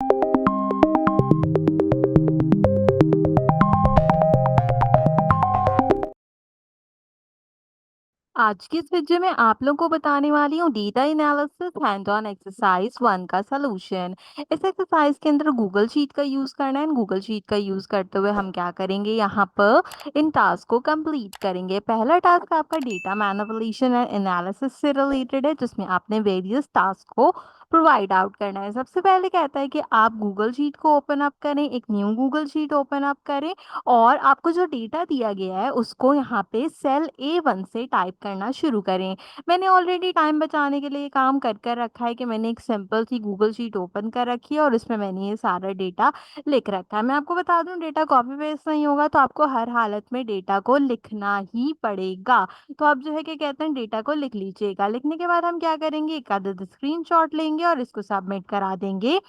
आज की इस वीडियो में आप लोगों को बताने वाली हूँ data analysis hand on exercise 1 का सलूशन। इस एक्सरसाइज के अंदर गूगल शीट का यूज करना है। गूगल शीट का यूज करते हुए हम क्या करेंगे, यहाँ पर इन टास्क को कंप्लीट करेंगे। पहला टास्क आपका डेटा मैनिपुलेशन एंड एनालिसिस से रिलेटेड है, जिसमें आपने वेरियस टास्क को प्रोवाइड आउट करना है। सबसे पहले कहता है कि आप गूगल शीट को ओपन अप करें, एक new Google sheet open up करें और आपको जो डेटा दिया गया है उसको यहाँ पे सेल A1 से टाइप करना शुरू करें। मैंने ऑलरेडी टाइम बचाने के लिए ये काम कर रखा है कि मैंने एक simple C Google sheet open कर रखी है और इसमें मैंने ये सारा डेटा लिख रखा है। मैं आपको बता दूं, डेटा कॉपी पेस्ट नहीं होगा, तो आपको हर हालत में डेटा को लिखना ही पड़ेगा। तो आप जो है क्या कहते हैं, डेटा को लिख लीजिएगा। लिखने के बाद हम क्या करेंगे, एक आधा स्क्रीनशॉट लेंगे और इसको सबमिट करा देंगे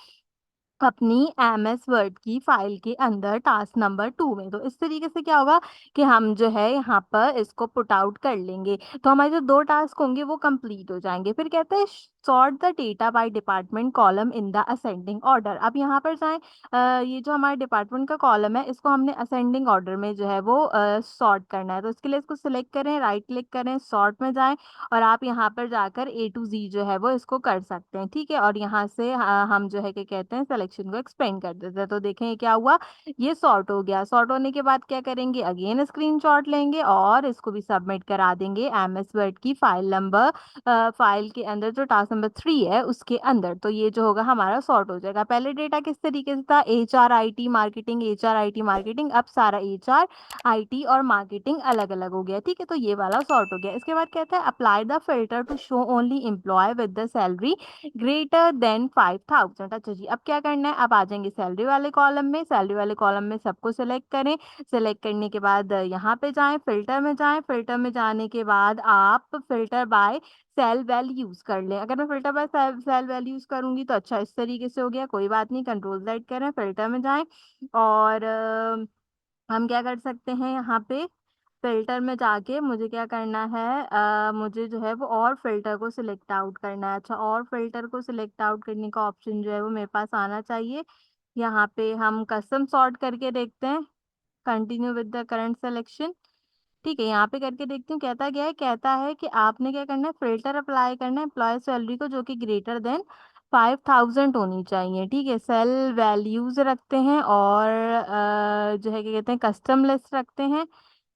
अपनी MS वर्ड की फाइल के अंदर टास्क नंबर 2 में। तो इस तरीके से क्या होगा कि हम जो है यहाँ पर इसको पुट आउट कर लेंगे, तो हमारे जो 2 टास्क होंगे वो कंप्लीट हो जाएंगे। फिर कहता है sort the data by department column in the ascending order. अब यहाँ पर जाएं, ये जो हमारे डिपार्टमेंट का कॉलम है इसको हमने असेंडिंग ऑर्डर में जो है वो सॉर्ट करना है। तो इसके लिए इसको सिलेक्ट करें, राइट क्लिक करें, सॉर्ट में जाएं और आप यहाँ पर जाकर A to Z जो है वो इसको कर सकते हैं। ठीक है, और यहाँ से हम जो है क्या कहते हैं, सिलेक्शन को एक्सपेंड कर देते हैं। तो देखें ये क्या हुआ, ये सॉर्ट हो गया। सॉर्ट होने के बाद क्या करेंगे, अगेन स्क्रीनशॉट लेंगे और इसको भी सबमिट करा देंगे MS वर्ड की फाइल नंबर, फाइल के अंदर जो टास्क नंबर 3 है उसके अंदर। तो ये जो होगा हमारा सॉर्ट हो जाएगा। पहले डेटा किस तरीके से था, HR IT marketing, HR IT marketing, अब सारा HR IT और मार्केटिंग अलग अलग हो गया। ठीक है, तो ये वाला सॉर्ट हो गया। इसके बाद कहता है apply the filter to show only employ with the salary greater than 5000। अच्छा जी, अब क्या करना है, अब आ जाएंगे सैलरी वाले कॉलम में। सैलरी वाले कॉलम में सबको सिलेक्ट करें। सिलेक्ट करने के बाद यहाँ पे जाएं, फिल्टर में जाएं। फिल्टर में जाने के बाद आप फिल्टर बाय सेल वैल्यूज कर लें। अगर मैं फिल्टर बाय सेल वैल्यूज करूंगी तो अच्छा इस तरीके से हो गया, कोई बात नहीं, कंट्रोल Z करें, फिल्टर में जाएं और हम क्या कर सकते हैं, यहाँ पे फिल्टर में जाके मुझे क्या करना है, मुझे जो है वो और फिल्टर को सिलेक्ट आउट करना है। अच्छा, और फिल्टर को सिलेक्ट आउट करने का ऑप्शन जो है वो मेरे पास आना चाहिए। यहाँ पे हम कस्टम सॉर्ट करके देखते हैं, continue with the current selection. ठीक है, यहाँ पे करके देखती हूँ, कहता क्या है, कहता है कि आपने क्या करना है, फिल्टर अप्लाई करना है एम्प्लॉय सैलरी को जो कि ग्रेटर देन 5000 होनी चाहिए। ठीक है, सेल वैल्यूज रखते हैं और जो है क्या कहते हैं, कस्टम लिस्ट रखते हैं।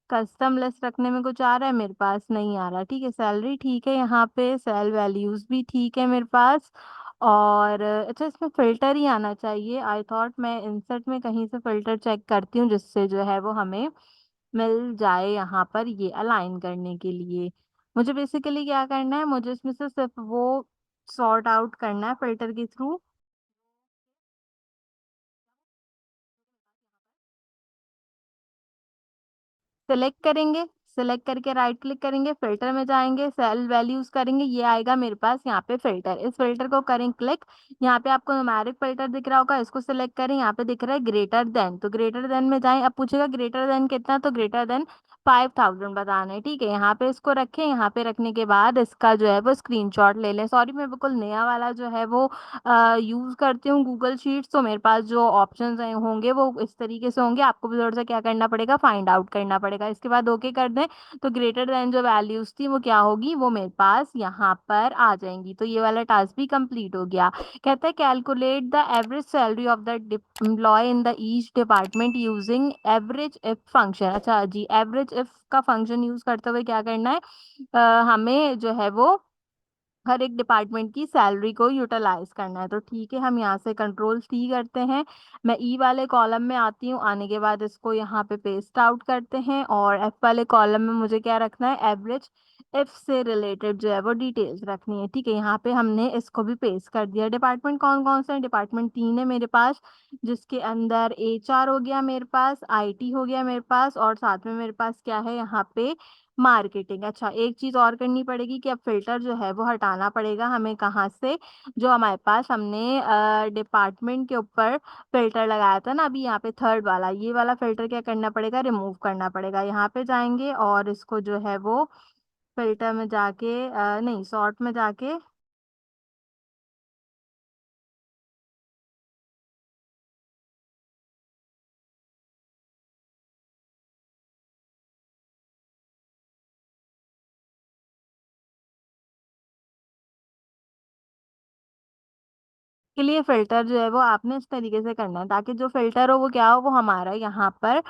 कस्टम लिस्ट रखने में कुछ आ रहा है, मेरे पास नहीं आ रहा। ठीक है, सैलरी ठीक है, यहाँ पे सेल वैल्यूज भी ठीक है मेरे पास। और अच्छा, इसमें फिल्टर ही आना चाहिए। आई थॉट मैं इंसर्ट में कहीं से फिल्टर चेक करती हूँ जिससे जो है वो हमें मिल जाए यहाँ पर ये अलाइन करने के लिए। मुझे बेसिकली क्या करना है, मुझे इसमें से सिर्फ वो सॉर्ट आउट करना है फिल्टर के थ्रू। सिलेक्ट करेंगे, सिलेक्ट करके राइट क्लिक करेंगे, फिल्टर में जाएंगे, सेल वैल्यूज करेंगे, ये आएगा मेरे पास यहाँ पे फिल्टर। इस फिल्टर को करें क्लिक। यहाँ पे आपको न्यूमेरिक फिल्टर दिख रहा होगा, इसको सिलेक्ट करें। यहाँ पे दिख रहा है ग्रेटर देन, तो ग्रेटर देन में जाएं। अब पूछेगा ग्रेटर देन कितना, तो ग्रेटर देन 5000 बताना है। ठीक है, यहाँ पे इसको रखें। यहाँ पे रखने के बाद इसका जो है वो स्क्रीनशॉट ले लें। सॉरी, मैं बिल्कुल नया वाला जो है वो यूज करती हूँ गूगल शीट्स, तो मेरे पास जो ऑप्शंस होंगे वो इस तरीके से होंगे। आपको भी थोड़ा सा क्या करना पड़ेगा, फाइंड आउट करना पड़ेगा। इसके बाद ओके कर दें, तो ग्रेटर देन जो वैल्यूज थी वो क्या होगी, वो मेरे पास यहाँ पर आ जाएंगी। तो ये वाला टास्क भी कंप्लीट हो गया। कहता है calculate the average salary of the employ in the each department using average if function. अच्छा जी, एवरेज इफ का फंक्शन यूज करते हुए क्या करना है, हमें जो है वो हर एक डिपार्टमेंट की सैलरी को यूटिलाइज करना है। तो ठीक है, हम यहाँ से कंट्रोल C करते हैं। मैं E वाले कॉलम में आती हूँ, आने के बाद इसको यहाँ पे पेस्ट आउट करते हैं और F वाले कॉलम में मुझे क्या रखना है, एवरेज इफ से रिलेटेड जो है वो डिटेल्स रखनी है। ठीक है, यहाँ पे हमने इसको भी पेस्ट कर दिया। डिपार्टमेंट कौन कौन से हैं, डिपार्टमेंट 3 है मेरे पास, जिसके अंदर HR हो गया मेरे पास, IT हो गया मेरे पास, और साथ में मेरे पास क्या है यहाँ पे, मार्केटिंग। अच्छा, एक चीज और करनी पड़ेगी कि अब फिल्टर जो है वो हटाना पड़ेगा हमें, कहाँ से, जो हमारे पास हमने डिपार्टमेंट के ऊपर फिल्टर लगाया था ना अभी, यहाँ पे थर्ड वाला, ये वाला फिल्टर क्या करना पड़ेगा, रिमूव करना पड़ेगा। यहाँ पे जाएंगे और इसको जो है वो फिल्टर में जाके नहीं, सॉर्ट में जाके के लिए फिल्टर जो है वो आपने इस तरीके से करना है ताकि जो फिल्टर हो वो क्या हो, वो हमारा यहाँ पर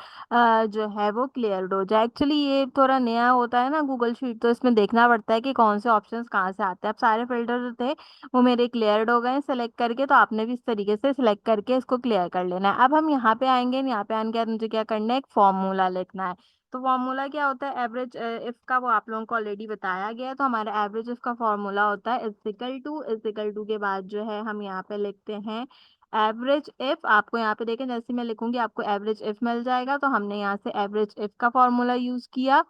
जो है वो क्लियर हो जाए। एक्चुअली ये थोड़ा नया होता है ना गूगल शीट, तो इसमें देखना पड़ता है कि कौन से ऑप्शंस कहाँ से आते हैं। अब सारे फिल्टर जो थे वो मेरे क्लियर्ड हो गए सेलेक्ट करके, तो आपने भी इस तरीके से सिलेक्ट करके इसको क्लियर कर लेना है। अब हम यहाँ पे आएंगे, यहाँ पे आने के बाद मुझे क्या करना है, एक फॉर्मूला लिखना है। तो फॉर्मूला क्या होता है, एवरेज इफ का, वो आप लोगों को ऑलरेडी बताया गया है। तो हमारा एवरेज इफ का फॉर्मूला होता है इज इक्वल टू के बाद जो है हम यहाँ पे लिखते हैं एवरेज इफ। आपको यहाँ पे देखें, जैसे मैं लिखूंगी आपको एवरेज इफ मिल जाएगा। तो हमने यहाँ से एवरेज इफ का फॉर्मूला यूज किया,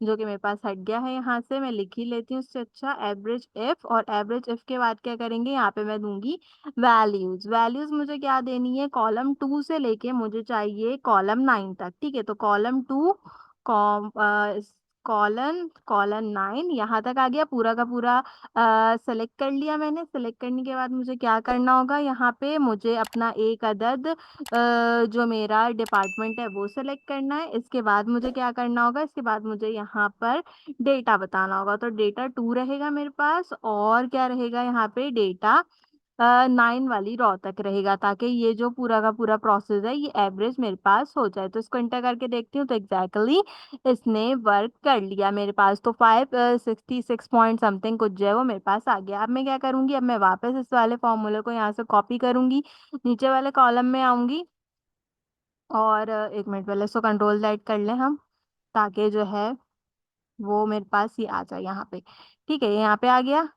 जो कि मेरे पास हट गया है। यहाँ से मैं लिख ही लेती हूँ उससे अच्छा एवरेज इफ। और एवरेज इफ के बाद क्या करेंगे, यहाँ पे मैं दूंगी वैल्यूज। वैल्यूज मुझे क्या देनी है, कॉलम 2 से लेके मुझे चाहिए कॉलम 9 तक। ठीक है, तो कॉलम 2 कॉलन कॉलन 9 यहाँ तक आ गया पूरा का पूरा। सेलेक्ट कर लिया मैंने। सेलेक्ट करने के बाद मुझे क्या करना होगा, यहाँ पे मुझे अपना एक अदद जो मेरा डिपार्टमेंट है वो सेलेक्ट करना है। इसके बाद मुझे क्या करना होगा, इसके बाद मुझे यहाँ पर डेटा बताना होगा। तो डेटा 2 रहेगा मेरे पास, और क्या रहेगा यहाँ पे, डेटा 9 वाली रो तक रहेगा, ताकि ये जो पूरा का पूरा प्रोसेस है ये एवरेज मेरे पास हो जाए। तो इसको इंटर करके देखती हूँ, तो एग्जैक्टली इसने वर्क कर लिया मेरे पास। तो 566 पॉइंट समथिंग कुछ जो है वो मेरे पास आ गया। अब मैं क्या करूंगी, अब मैं वापस इस वाले फॉर्मूले को यहाँ से कॉपी करूंगी, नीचे वाले कॉलम में आऊंगी, और एक मिनट पहले इसको कंट्रोल Z कर लें हम, ताकि जो है वो मेरे पास ये आ जाए यहाँ पे। ठीक है, ये यहाँ पे आ गया।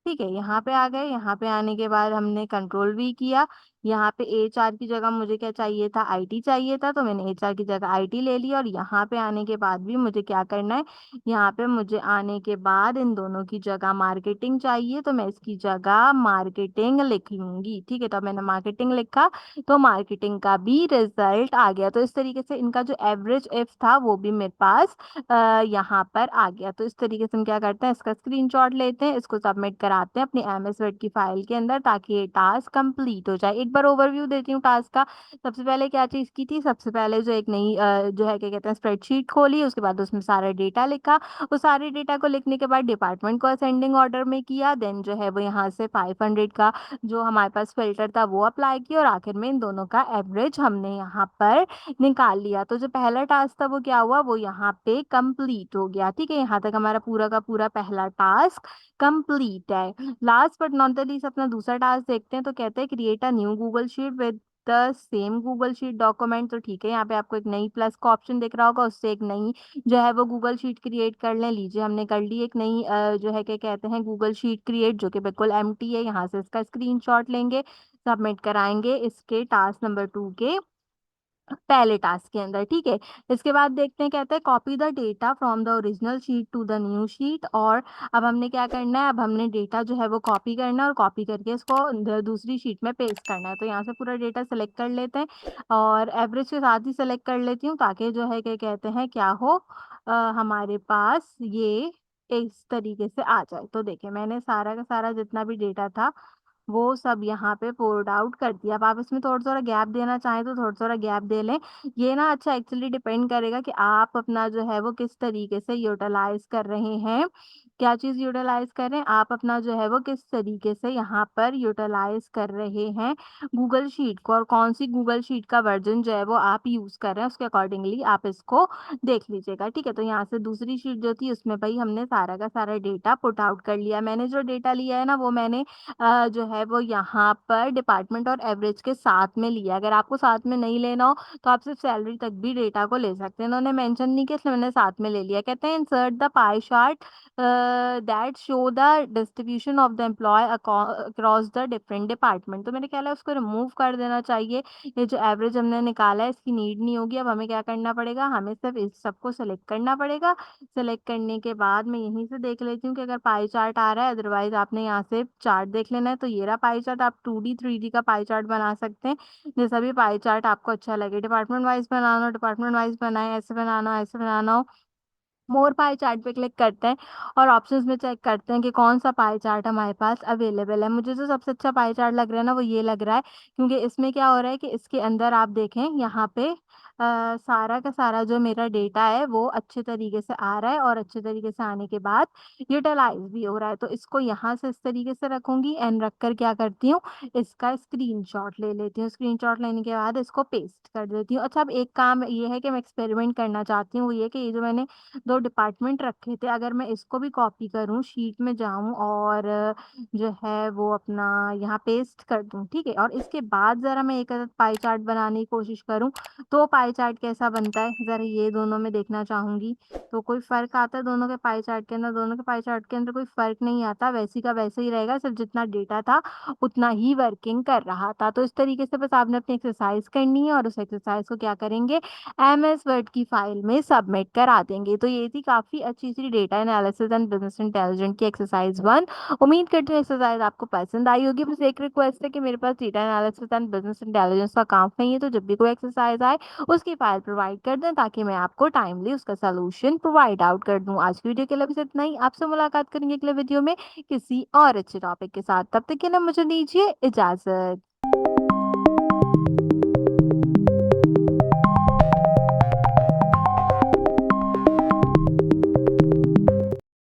ठीक है, यहाँ पे आ गए। यहाँ पे आने के बाद हमने कंट्रोल भी किया। यहाँ पे HR की जगह मुझे क्या चाहिए था, IT चाहिए था, तो मैंने HR की जगह IT ले ली। और यहाँ पे आने के बाद भी मुझे क्या करना है, यहाँ पे मुझे आने के बाद इन दोनों की जगह मार्केटिंग चाहिए, तो मैं इसकी जगह मार्केटिंग लिख लूंगी। ठीक है, तो मैंने मार्केटिंग लिखा, तो मार्केटिंग का भी रिजल्ट आ गया। तो इस तरीके से इनका जो एवरेज इफ था वो भी मेरे पास यहाँ पर आ गया। तो इस तरीके से हम क्या करते हैं, इसका स्क्रीनशॉट लेते हैं, इसको सबमिट कराते हैं अपनी MS वर्ड की फाइल के अंदर, ताकि ये टास्क कंप्लीट हो जाए। एक बार ओवरव्यू देती हूँ टास्क का। सबसे पहले क्या चीज़ की थी, सबसे पहले जो एक नई जो है क्या कहते हैं स्प्रेडशीट खोली, उसके बाद उसमें सारा डेटा लिखा। उस सारे डेटा को लिखने के बाद डिपार्टमेंट को असेंडिंग ऑर्डर में किया। देन जो है वो यहाँ से 500 का जो हमारे पास फिल्टर था वो अप्लाई किया, और आखिर में इन दोनों का एवरेज हमने यहाँ पर निकाल लिया। तो जो पहला टास्क था वो क्या हुआ, वो यहाँ पे कंप्लीट हो गया। ठीक है, यहाँ तक हमारा पूरा का पूरा पहला टास्क कंप्लीट है। Last but not the least अपना दूसरा टास्क देखते हैं। तो कहते हैं create a new Google sheet with the same Google sheet document. तो ठीक है, यहाँ पे आपको एक नई प्लस का ऑप्शन दिख रहा होगा, उससे एक नई जो है वो गूगल शीट क्रिएट कर लें। लीजिए, हमने कर ली एक नई जो है क्या कहते हैं गूगल शीट क्रिएट, जो कि बिल्कुल एम्प्टी है। यहाँ से इसका स्क्रीनशॉट लेंगे, सबमिट कराएंगे इसके टास्क नंबर 2 के पहले टास्क के अंदर। ठीक है, इसके बाद देखते हैं, कहते हैं copy the data from the original sheet to the new sheet. और अब हमने क्या करना है, अब हमने डेटा जो है वो कॉपी करना है, और कॉपी करके इसको दूसरी शीट में पेस्ट करना है। तो यहाँ से पूरा डेटा सेलेक्ट कर लेते हैं, और एवरेज के साथ ही सेलेक्ट कर लेती हूँ, ताकि जो है क्या कहते हैं क्या हो, हमारे पास ये इस तरीके से आ जाए। तो देखिए, मैंने सारा का सारा जितना भी डेटा था वो सब यहाँ पे पोर्ड आउट कर दिया। अब आप इसमें थोड़ा थोड़ा गैप देना चाहें तो थोड़ा थोड़ा गैप दे लें। ये ना अच्छा एक्चुअली डिपेंड करेगा कि आप अपना जो है वो किस तरीके से यूटिलाइज कर रहे हैं, क्या चीज़ यूटिलाइज कर रहे हैं आप अपना जो है वो किस तरीके से यहाँ पर यूटिलाइज कर रहे हैं गूगल शीट को, और कौन सी गूगल शीट का वर्जन जो है वो आप यूज़ कर रहे हैं, उसके अकॉर्डिंगली आप इसको देख लीजिएगा। ठीक है, तो यहाँ से दूसरी शीट जो थी उसमें भाई हमने सारा का सारा डेटा पुट आउट कर लिया। मैंने जो डेटा लिया है ना वो मैंने जो है वो यहाँ पर डिपार्टमेंट और एवरेज के साथ में लिया। अगर आपको साथ में नहीं लेना हो तो आप सिर्फ सैलरी तक भी डेटा को ले सकते हैं। इन्होंने मेंशन नहीं किया, इसलिए मैंने साथ में ले लिया। कहते हैं insert the pie chart that show the distribution of the employ across the different department. तो मेरे ख्याल है उसको रिमूव कर देना चाहिए। ये जो एवरेज हमने निकाला है इसकी नीड नहीं होगी। अब हमें क्या करना पड़ेगा, हमें सिर्फ इस सबको सेलेक्ट करना पड़ेगा। सेलेक्ट करने के बाद मैं यहीं से देख लेती हूँ कि अगर पाई चार्ट आ रहा है, अदरवाइज आपने यहाँ से चार्ट देख लेना है। तो ये रहा पाई चार्ट। आप 2D 3D का पाई चार्ट बना सकते हैं, जैसा भी पाई चार्ट आपको अच्छा लगे। डिपार्टमेंट वाइज बनाना हो डिपार्टमेंट वाइज बनाए, ऐसे बनाना हो मोर पाई चार्ट पे क्लिक करते हैं, और ऑप्शंस में चेक करते हैं कि कौन सा पाई चार्ट हमारे पास अवेलेबल है। मुझे जो सबसे अच्छा पाई चार्ट लग रहा है ना वो ये लग रहा है, क्योंकि इसमें क्या हो रहा है कि इसके अंदर आप देखें यहाँ पे सारा का सारा जो मेरा डेटा है वो अच्छे तरीके से आ रहा है और अच्छे तरीके से आने के बाद यूटिलाइज़ भी हो रहा है। तो इसको यहाँ से इस तरीके से रखूँगी एंड रख कर क्या करती हूँ, इसका स्क्रीनशॉट ले लेती हूँ। स्क्रीनशॉट लेने के बाद इसको पेस्ट कर देती हूँ। अच्छा, अब एक काम ये है कि मैं एक्सपेरिमेंट करना चाहती हूँ, वो ये कि ये जो मैंने 2 डिपार्टमेंट रखे थे, अगर मैं इसको भी कॉपी करूँ, शीट में जाऊँ और जो है वो अपना यहाँ पेस्ट कर दूँ, ठीक है? और इसके बाद ज़रा मैं एक पाई चार्ट बनाने की कोशिश करूँ, तो पाई चार्ट कैसा बनता है, ज़रा ये दोनों में देखना चाहूँगी। तो कोई फ़र्क आता है दोनों के पाई चार्ट के अंदर? दोनों के पाई चार्ट के अंदर कोई फ़र्क नहीं आता, वैसे का वैसे ही रहेगा, सिर्फ़ जितना डेटा था, उतना ही वर्किंग कर रहा था। तो इस तरीके से बस आपने अपनी एक्सरसाइज़ करनी है और उस एक्सरसाइज़ को क्या करेंगे, एमएस वर्ड की फ़ाइल में सबमिट करा देंगे। तो ये थी काफ़ी अच्छी-सी data analysis and business intelligence की एक्सरसाइज़ 1। उम्मीद करती हूँ एक्सरसाइज़ आपको पसंद आई होगी। बस एक रिक्वेस्ट है कि मेरे पास data analysis and business intelligence का काम नहीं है, तो जब भी कोई एक्सरसाइज़ आए उसकी फ़ाइल प्रोवाइड कर दें ताकि मैं आपको टाइमली उसका सॉल्यूशन प्रोवाइड आउट कर दूँ। आज की वीडियो के लिए बस इतना ही। आपसे मुलाकात करेंगे अगले वीडियो में किसी और अच्छे टॉपिक के साथ। तब तक के लिए मुझे दीजिए इजाज़त।